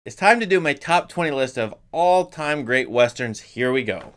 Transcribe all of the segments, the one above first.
It's time to do my top 20 list of all-time great westerns. Here we go.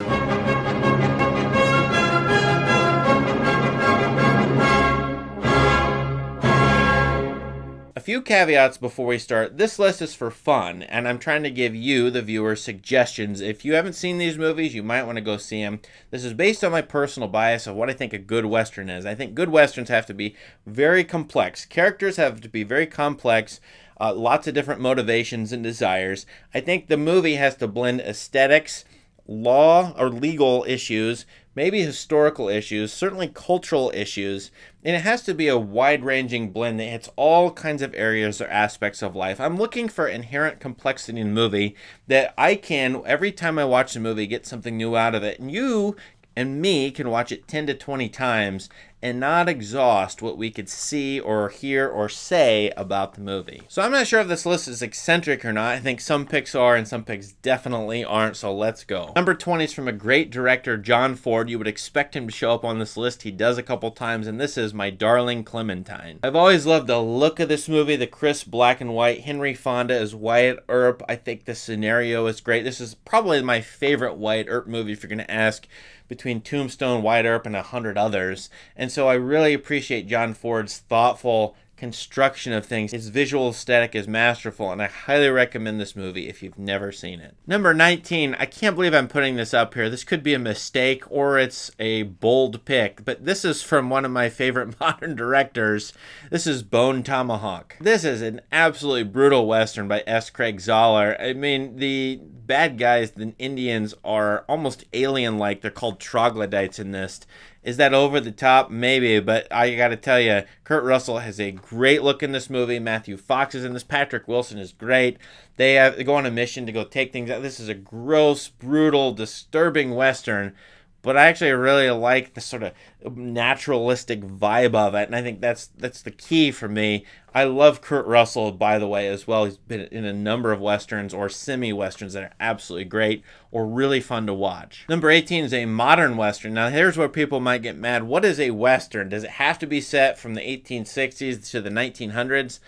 A few caveats before we start. This list is for fun, and I'm trying to give you, the viewer, suggestions. If you haven't seen these movies, you might want to go see them. This is based on my personal bias of what I think a good western is. I think good westerns have to be very complex. Characters have to be very complex. Lots of different motivations and desires. I think the movie has to blend aesthetics, law or legal issues, maybe historical issues, certainly cultural issues, and it has to be a wide-ranging blend that hits all kinds of areas or aspects of life. I'm looking for inherent complexity in a movie that I can, every time I watch a movie, get something new out of it. And you and me can watch it 10 to 20 times and not exhaust what we could see or hear or say about the movie. So I'm not sure if this list is eccentric or not. I think some picks are and some picks definitely aren't, so let's go. Number 20 is from a great director, John Ford. You would expect him to show up on this list. He does a couple times, and this is My Darling Clementine. I've always loved the look of this movie, the crisp black and white. Henry Fonda as Wyatt Earp. I think the scenario is great. This is probably my favorite Wyatt Earp movie if you're going to ask between Tombstone, Wyatt Earp, and 100 others. And so I really appreciate John Ford's thoughtful construction of things. His visual aesthetic is masterful, and I highly recommend this movie if you've never seen it. Number 19, I can't believe I'm putting this up here. This could be a mistake or it's a bold pick, but this is from one of my favorite modern directors. This is Bone Tomahawk. This is an absolutely brutal Western by S. Craig Zahler. I mean, the bad guys, the Indians, are almost alien-like. They're called troglodytes in this. Is that over the top? Maybe, but I gotta tell you, Kurt Russell has a great look in this movie. Matthew Fox is in this. Patrick Wilson is great. They go on a mission to go take things out. This is a gross, brutal, disturbing Western, but I actually really like the sort of naturalistic vibe of it, and I think that's the key for me. I love Kurt Russell, by the way, as well. He's been in a number of Westerns or semi-Westerns that are absolutely great or really fun to watch. Number 18 is a modern Western. Now, here's where people might get mad. What is a Western? Does it have to be set from the 1860s to the 1900s?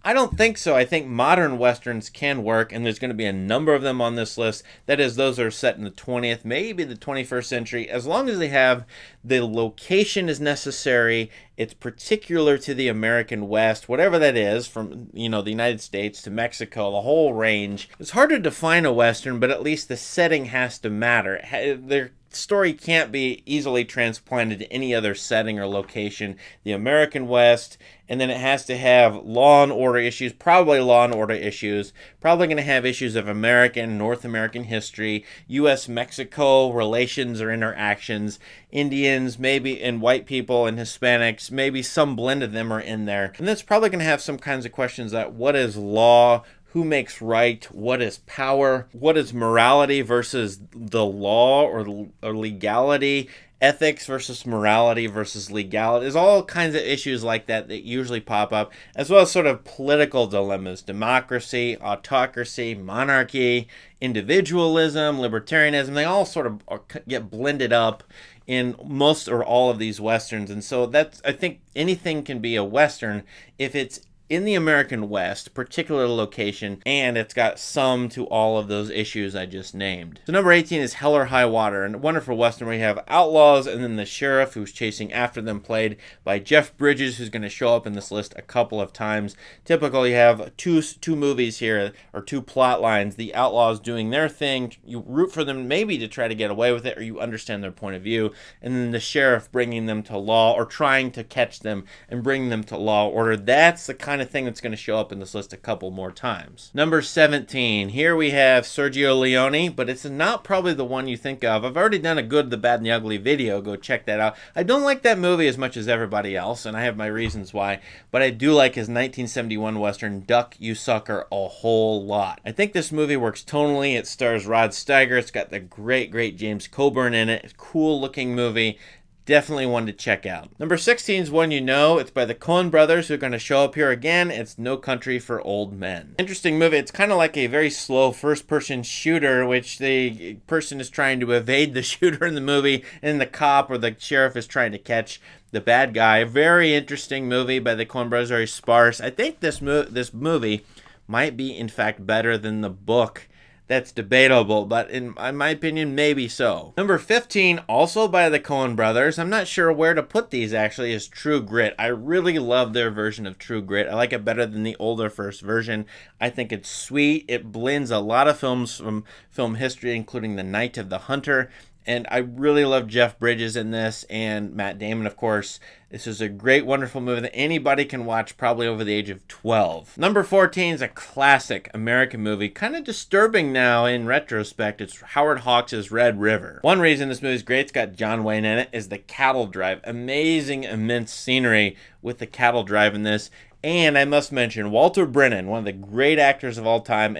I don't think so. I think modern Westerns can work, and there's going to be a number of them on this list. That is, those are set in the 20th, maybe the 21st century, as long as they have the location is necessary, it's particular to the American West, whatever that is, from, the United States to Mexico, the whole range. It's hard to define a Western, but at least the setting has to matter. Their story can't be easily transplanted to any other setting or location. The American West, and then it has to have law and order issues, probably law and order issues, probably going to have issues of North American history, U.S.-Mexico relations or interactions, Indians, maybe, and white people and Hispanics, maybe some blend of them are in there. And that's probably going to have some kinds of questions that what is law, who makes right, what is power, what is morality versus the law or legality, ethics versus morality versus legality. There's all kinds of issues like that that usually pop up, as well as sort of political dilemmas, democracy, autocracy, monarchy, individualism, libertarianism. They all sort of get blended up in most or all of these Westerns. And so I think anything can be a Western if it's in the American West, particular location, and it's got some to all of those issues I just named. So number 18 is Hell or High Water, and a wonderful Western where you have outlaws and then the sheriff who's chasing after them, played by Jeff Bridges, who's going to show up in this list a couple of times. Typically you have two movies here, or two plot lines. The outlaws doing their thing, you root for them maybe to try to get away with it, or you understand their point of view, and then the sheriff bringing them to law, or trying to catch them and bring them to law order. That's the kind of thing that's going to show up in this list a couple more times. Number 17, here we have Sergio Leone, but it's not probably the one you think of. I've already done a Good, the Bad, and the Ugly video. Go check that out. I don't like that movie as much as everybody else, and I have my reasons why, but I do like his 1971 Western, Duck, You Sucker, a whole lot. I think this movie works tonally. It stars Rod Steiger. It's got the great James Coburn in it. It's a cool looking movie. Definitely one to check out. Number 16 is one you know. It's by the Coen brothers, who are going to show up here again. It's No Country for Old Men. Interesting movie. It's kind of like a very slow first-person shooter, which the person is trying to evade the shooter in the movie, and the cop or the sheriff is trying to catch the bad guy. Very interesting movie by the Coen brothers. Very sparse. I think this movie might be, in fact, better than the book. That's debatable, but in my opinion, maybe so. Number 15, also by the Coen brothers. I'm not sure where to put these, actually, is True Grit. I really love their version of True Grit. I like it better than the older first version. I think it's sweet. It blends a lot of films from film history, including The Night of the Hunter. And I really love Jeff Bridges in this, and Matt Damon, of course. This is a great, wonderful movie that anybody can watch, probably over the age of 12. Number 14 is a classic American movie, kind of disturbing now in retrospect. It's Howard Hawks' Red River. One reason this movie is great, it's got John Wayne in it, is the cattle drive. Amazing, immense scenery with the cattle drive in this. And I must mention Walter Brennan, one of the great actors of all time,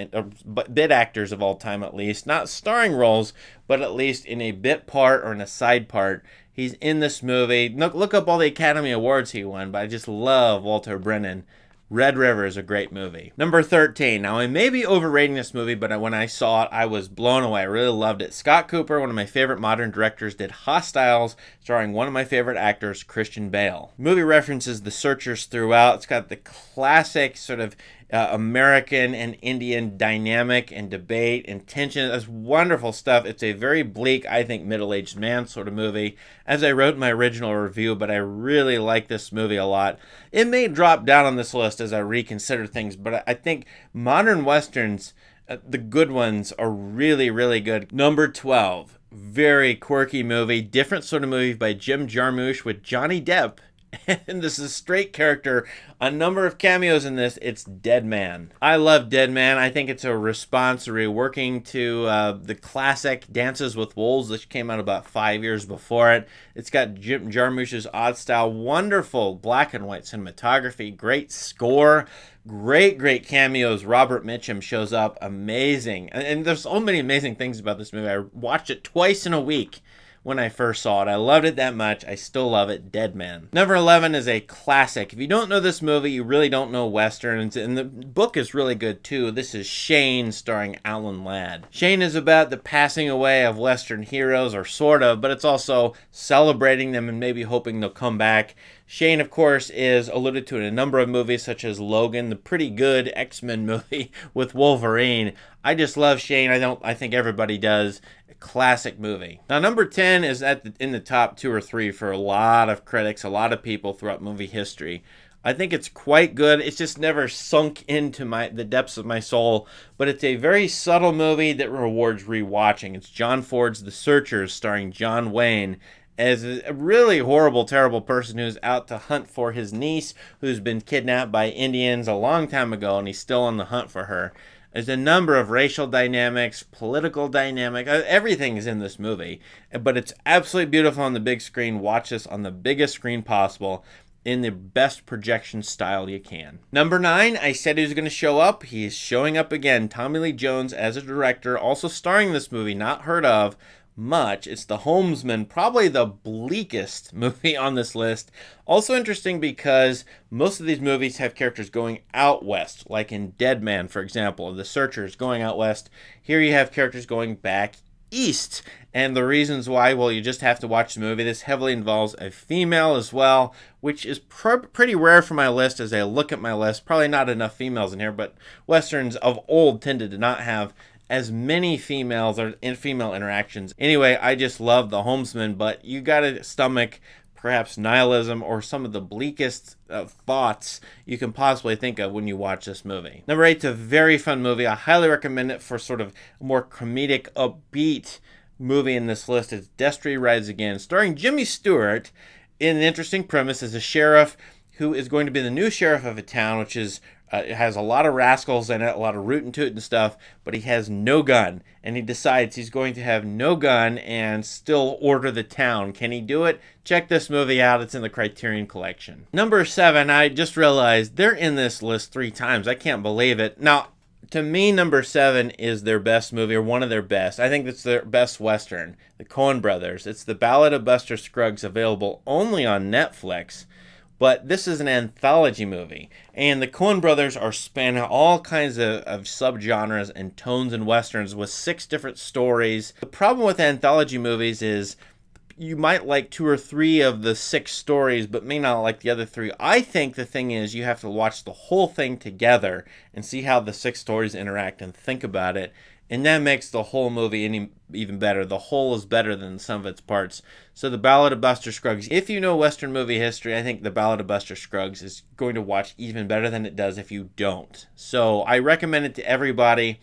bit actors of all time at least, not starring roles, but at least in a bit part or in a side part. He's in this movie. Look up all the Academy Awards he won, but I just love Walter Brennan. Red River is a great movie. Number 13. Now, I may be overrating this movie, but when I saw it, I was blown away. I really loved it. Scott Cooper, one of my favorite modern directors, did Hostiles, starring one of my favorite actors, Christian Bale. The movie references The Searchers throughout. It's got the classic sort of American and Indian dynamic and debate and tension. It's wonderful stuff. It's a very bleak, I think, middle-aged man sort of movie, as I wrote in my original review, but I really like this movie a lot. It may drop down on this list as I reconsider things, but I think modern Westerns, the good ones, are really, really good. Number 12, very quirky movie, different sort of movie by Jim Jarmusch with Johnny Depp. And this is a straight character. A number of cameos in this. It's Dead Man. I love Dead Man. I think it's a response, reworking to the classic Dances with Wolves, which came out about 5 years before it. It's got Jim Jarmusch's odd style, wonderful black and white cinematography, great score, great cameos. Robert Mitchum shows up, amazing. And there's so many amazing things about this movie. I watched it twice in a week. When I first saw it, I loved it that much. I still love it. Dead Man. Number 11 is a classic. If you don't know this movie, you really don't know Westerns, and the book is really good too. This is Shane, starring Alan Ladd. Shane is about the passing away of Western heroes, or sort of, but it's also celebrating them and maybe hoping they'll come back. Shane, of course, is alluded to in a number of movies, such as Logan, the pretty good X-Men movie with Wolverine. I just love Shane. I think everybody does. Classic movie. Now, number 10 is in the top 2 or 3 for a lot of critics, a lot of people throughout movie history. I think it's quite good. It's just never sunk into the depths of my soul, but it's a very subtle movie that rewards rewatching. It's John Ford's The Searchers, starring John Wayne as a really horrible, terrible person who's out to hunt for his niece, who's been kidnapped by Indians a long time ago, and he's still on the hunt for her. There's a number of racial dynamics, political dynamics, everything is in this movie. But it's absolutely beautiful on the big screen. Watch this on the biggest screen possible in the best projection style you can. Number 9, I said he was going to show up. He is showing up again. Tommy Lee Jones as a director, also starring in this movie, not heard of much. It's The Homesman, probably the bleakest movie on this list. Also interesting because most of these movies have characters going out west, like in Dead Man, for example, or The Searchers going out west. Here you have characters going back east. And the reasons why, well, you just have to watch the movie. This heavily involves a female as well, which is pretty rare for my list as I look at my list. Probably not enough females in here, but Westerns of old tended to not have as many females or female interactions. Anyway, I just love The Homesman, but you gotta stomach perhaps nihilism or some of the bleakest thoughts you can possibly think of when you watch this movie. Number 8 is a very fun movie. I highly recommend it for sort of a more comedic, upbeat movie in this list. It's Destry Rides Again, starring Jimmy Stewart in an interesting premise as a sheriff who is going to be the new sheriff of a town, which is it has a lot of rascals in it, a lot of rootin' tootin' stuff, but he has no gun. And he decides he's going to have no gun and still order the town. Can he do it? Check this movie out. It's in the Criterion Collection. Number 7, I just realized they're in this list 3 times. I can't believe it. Now, to me, number 7 is their best movie, or one of their best. I think it's their best Western, the Coen Brothers. It's The Ballad of Buster Scruggs, available only on Netflix. But this is an anthology movie, and the Coen brothers are spanning all kinds of subgenres and tones in Westerns with 6 different stories. The problem with anthology movies is you might like 2 or 3 of the 6 stories, but may not like the other 3. I think the thing is you have to watch the whole thing together and see how the 6 stories interact and think about it. And that makes the whole movie even better. The whole is better than some of its parts. So The Ballad of Buster Scruggs. If you know Western movie history, I think The Ballad of Buster Scruggs is going to watch even better than it does if you don't. So I recommend it to everybody,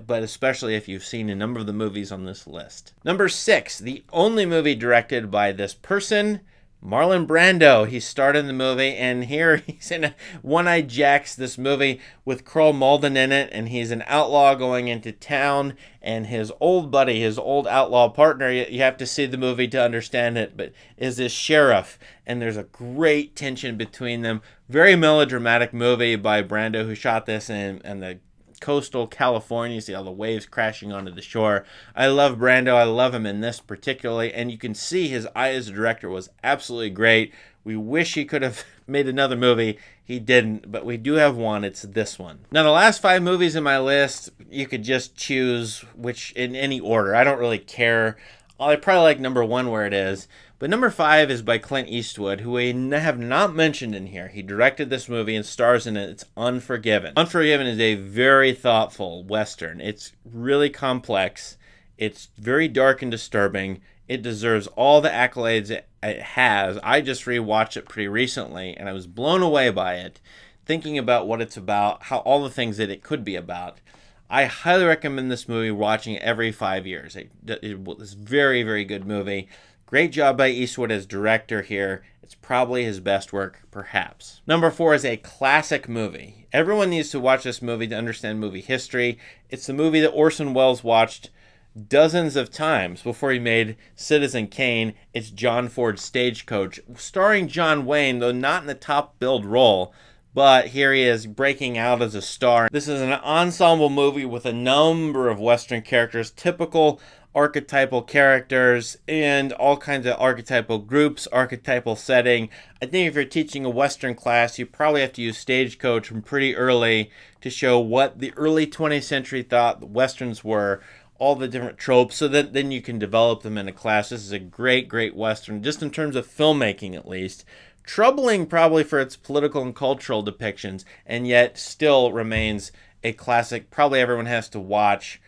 but especially if you've seen a number of the movies on this list. Number 6, the only movie directed by this person, Marlon Brando. He starred in the movie, and here he's in One-Eyed Jacks, this movie with Carl Malden in it, and he's an outlaw going into town, and his old buddy, his old outlaw partner, you have to see the movie to understand it, but is this sheriff, and there's a great tension between them. Very melodramatic movie by Brando, who shot this in the coastal California. You see all the waves crashing onto the shore. I love Brando. I love him in this particularly, and you can see his eye as a director was absolutely great. We wish he could have made another movie. He didn't, but we do have one. It's this one. Now, the last 5 movies in my list, you could just choose which in any order. I don't really care. I probably like number 1 where it is. But number 5 is by Clint Eastwood, who we have not mentioned in here. He directed this movie and stars in it. It's Unforgiven. Unforgiven is a very thoughtful Western. It's really complex. It's very dark and disturbing. It deserves all the accolades it has. I just rewatched it pretty recently, and I was blown away by it, thinking about what it's about, how all the things that it could be about. I highly recommend this movie, watching it every 5 years. It's a very, very good movie. Great job by Eastwood as director here. It's probably his best work, perhaps. Number 4 is a classic movie. Everyone needs to watch this movie to understand movie history. It's the movie that Orson Welles watched dozens of times before he made Citizen Kane. It's John Ford's Stagecoach, starring John Wayne, though not in the top billed role. But here he is breaking out as a star. This is an ensemble movie with a number of Western characters, typical archetypal characters, and all kinds of archetypal groups, archetypal setting. I think if you're teaching a Western class, you probably have to use Stagecoach from pretty early to show what the early 20th century thought the Westerns were, all the different tropes, so that then you can develop them in a class. This is a great, great Western, just in terms of filmmaking at least. Troubling probably for its political and cultural depictions, and yet still remains a classic probably everyone has to watch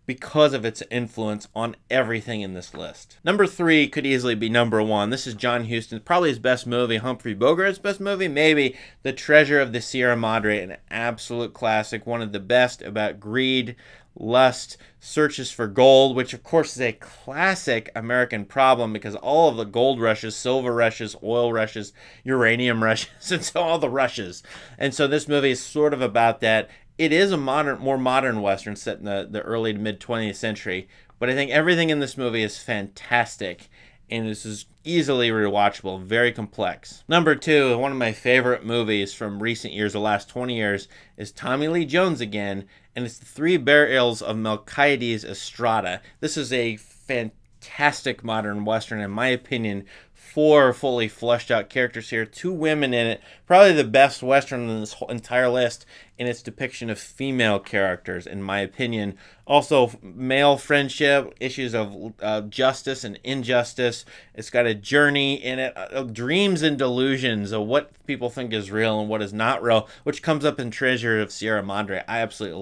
because of its influence on everything in this list. Number 3 could easily be number 1. This is John Huston's, probably his best movie. Humphrey Bogart's best movie, maybe. The Treasure of the Sierra Madre, an absolute classic, one of the best about greed, lust, searches for gold, which of course is a classic American problem because all of the gold rushes, silver rushes, oil rushes, uranium rushes, and so all the rushes. And so this movie is sort of about that. It is a more modern Western set in the early to mid 20th century, but I think everything in this movie is fantastic, and this is easily rewatchable, very complex. Number 2, one of my favorite movies from recent years, the last 20 years, is Tommy Lee Jones again, and it's The Three Burials of Melquiades Estrada. This is a fantastic modern Western, in my opinion. 4 fully fleshed out characters here, 2 women in it, probably the best Western in this whole entire list in its depiction of female characters, in my opinion. Also, male friendship, issues of justice and injustice. It's got a journey in it, dreams and delusions of what people think is real and what is not real, which comes up in Treasure of Sierra Madre. I absolutely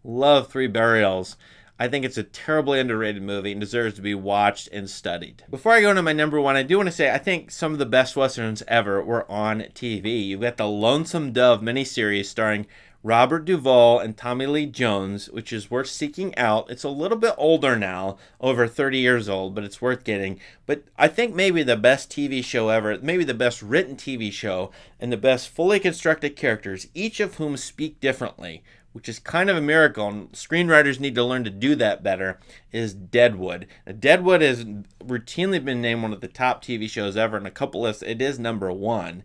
love Three Burials. I think it's a terribly underrated movie and deserves to be watched and studied. Before I go into my number 1, I do want to say I think some of the best Westerns ever were on TV. You've got the Lonesome Dove miniseries starring Robert Duvall and Tommy Lee Jones, which is worth seeking out. It's a little bit older now, over 30 years old, but it's worth getting. But I think maybe the best TV show ever, maybe the best written TV show, and the best fully constructed characters, each of whom speak differently, which is kind of a miracle, and screenwriters need to learn to do that better, is Deadwood. Now, Deadwood has routinely been named one of the top TV shows ever in a couple lists. It is number 1.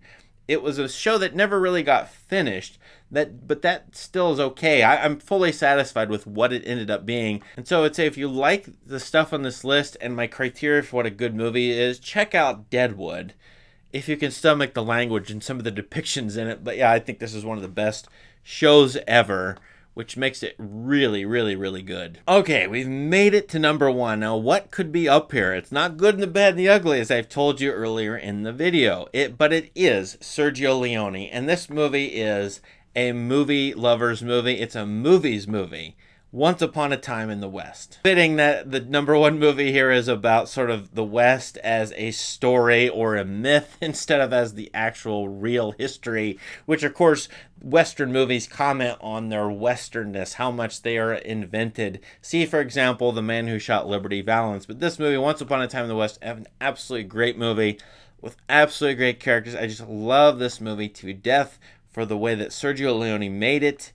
It was a show that never really got finished, but that still is okay. I'm fully satisfied with what it ended up being. And so I'd say if you like the stuff on this list and my criteria for what a good movie is, check out Deadwood if you can stomach the language and some of the depictions in it. But yeah, I think this is one of the best shows ever which makes it really, really, really good. Okay, we've made it to number 1. Now, what could be up here? It's not good and the bad and the ugly, as I've told you earlier in the video. But it is Sergio Leone, and this movie is a movie lover's movie. It's a movies movie. Once Upon a Time in the West. Fitting that the number 1 movie here is about sort of the West as a story or a myth instead of as the actual real history, which of course Western movies comment on their Westernness, how much they are invented. See, for example, The Man Who Shot Liberty Valance. But this movie, Once Upon a Time in the West, an absolutely great movie with absolutely great characters. I just love this movie to death for the way that Sergio Leone made it.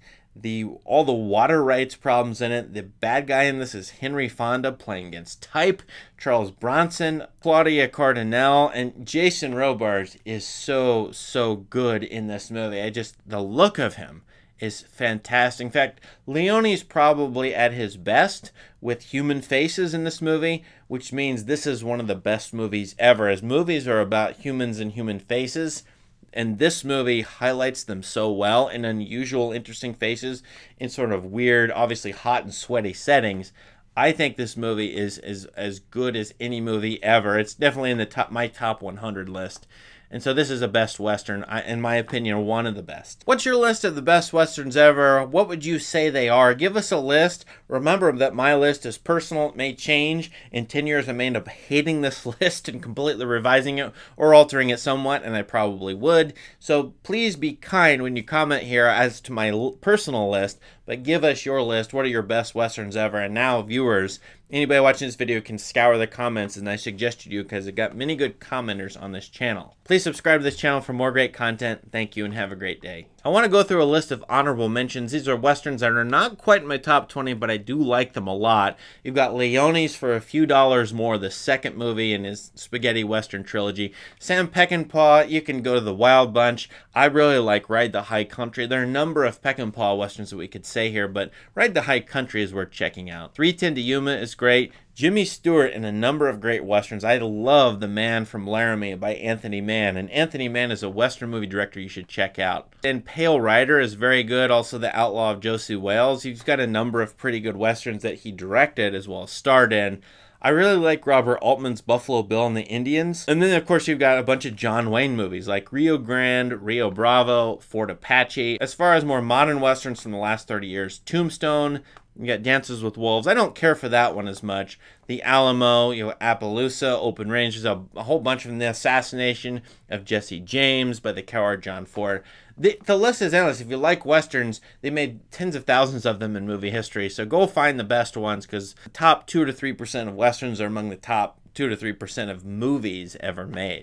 All the water rights problems in it. The bad guy in this is Henry Fonda playing against type. Charles Bronson, Claudia Cardinale, and Jason Robards is so good in this movie. The look of him is fantastic. In fact, Leone's probably at his best with human faces in this movie, which means this is one of the best movies ever, as movies are about humans and human faces. And this movie highlights them so well in unusual, interesting faces in sort of weird, obviously hot and sweaty settings. I think this movie is as good as any movie ever. It's definitely in my top 100 list. And so this is a best Western, in my opinion, one of the best. What's your list of the best Westerns ever? What would you say they are? Give us a list. Remember that my list is personal. It may change. In 10 years, I may end up hating this list and completely revising it or altering it somewhat, and I probably would. So please be kind when you comment here as to my personal list, but give us your list. What are your best Westerns ever? And now, viewers, anybody watching this video can scour the comments, and I suggest you do because it got many good commenters on this channel. Please subscribe to this channel for more great content. Thank you and have a great day. I want to go through a list of honorable mentions. These are Westerns that are not quite in my top 20, but I do like them a lot. You've got Leone's For a Few Dollars More, the second movie in his spaghetti Western trilogy. Sam Peckinpah, you can go to The Wild Bunch. I really like Ride the High Country. There are a number of Peckinpah Westerns that we could say here, but Ride the High Country is worth checking out. 3:10 to Yuma is great. Jimmy Stewart in a number of great Westerns. I love The Man from Laramie by Anthony Mann, and Anthony Mann is a Western movie director you should check out. And Pale Rider is very good, also The Outlaw of Josie Wales. He's got a number of pretty good Westerns that he directed as well as starred in. I really like Robert Altman's Buffalo Bill and the Indians. And then, of course, you've got a bunch of John Wayne movies like Rio Grande, Rio Bravo, Fort Apache. As far as more modern Westerns from the last 30 years, Tombstone, you got Dances with Wolves. I don't care for that one as much. The Alamo, Appaloosa, Open Range. There's a whole bunch of them. The Assassination of Jesse James by the coward John Ford. The list is endless. If you like Westerns, they made tens of thousands of them in movie history. So go find the best ones, because the top 2 to 3% of Westerns are among the top 2 to 3% of movies ever made.